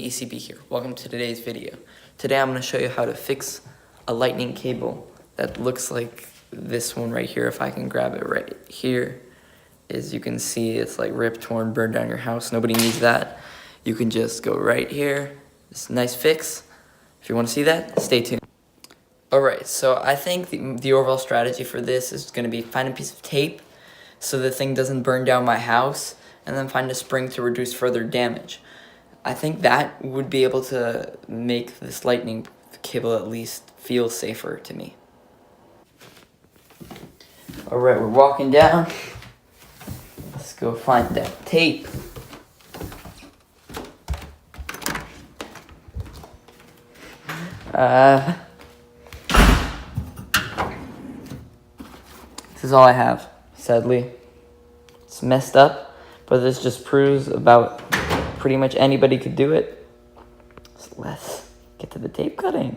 ECB here. Welcome to today's video. Today I'm going to show you how to fix a lightning cable that looks like this one right here. If I can grab it right here, as you can see, it's like ripped, torn, burned down your house. Nobody needs that. You can just go right here. It's a nice fix. If you want to see that, stay tuned. Alright, so I think the overall strategy for this is going to be find a piece of tape so the thing doesn't burn down my house, and then find a spring to reduce further damage. I think that would be able to make this lightning cable at least feel safer to me. Alright, we're walking down. Let's go find that tape. This is all I have, sadly. It's messed up, but this just proves about pretty much anybody could do it. So let's get to the tape cutting.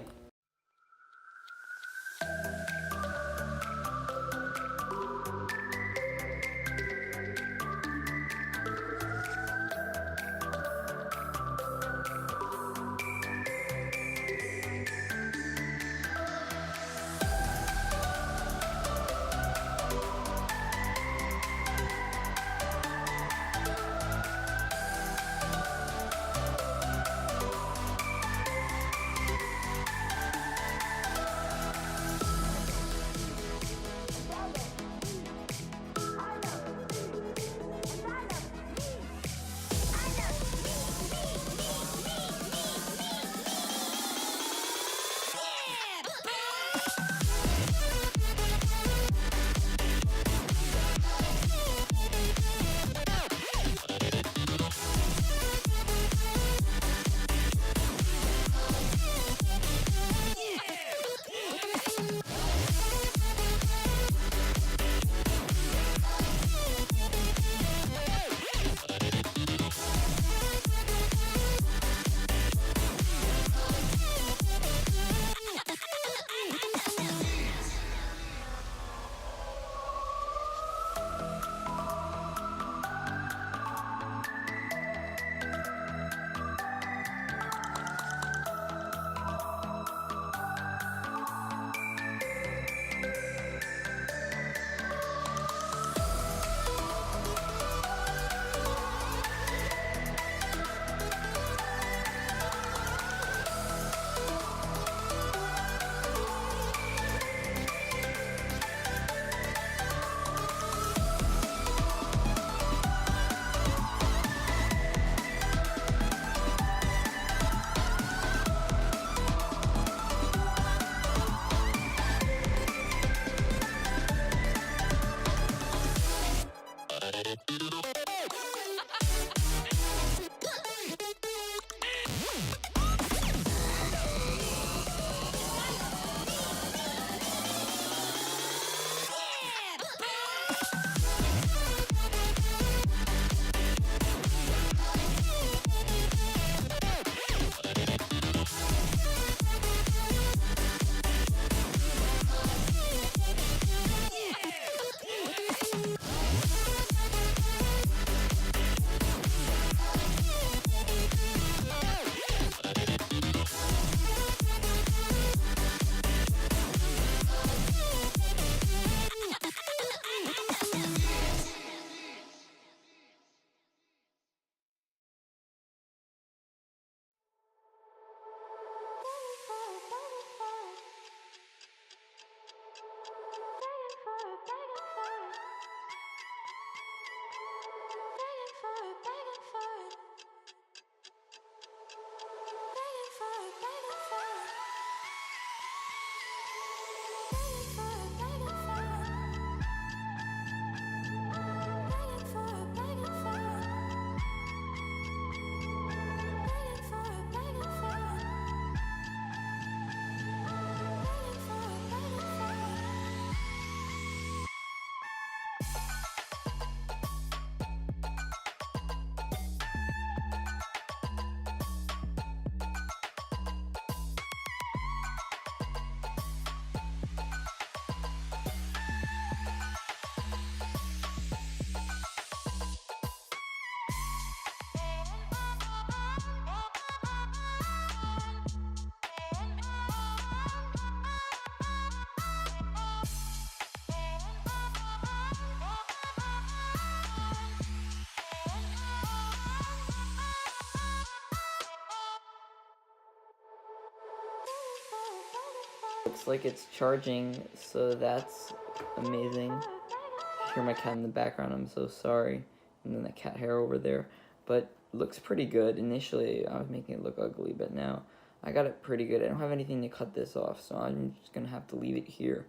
Looks like it's charging, so that's amazing. You hear my cat in the background, I'm so sorry. And then the cat hair over there. But it looks pretty good. Initially, I was making it look ugly, but now I got it pretty good. I don't have anything to cut this off, so I'm just gonna have to leave it here.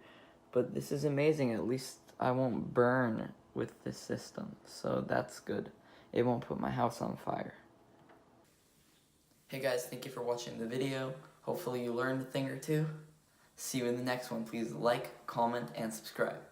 But this is amazing. At least I won't burn with this system, so that's good. It won't put my house on fire. Hey guys, thank you for watching the video. Hopefully you learned a thing or two. See you in the next one. Please like, comment, and subscribe.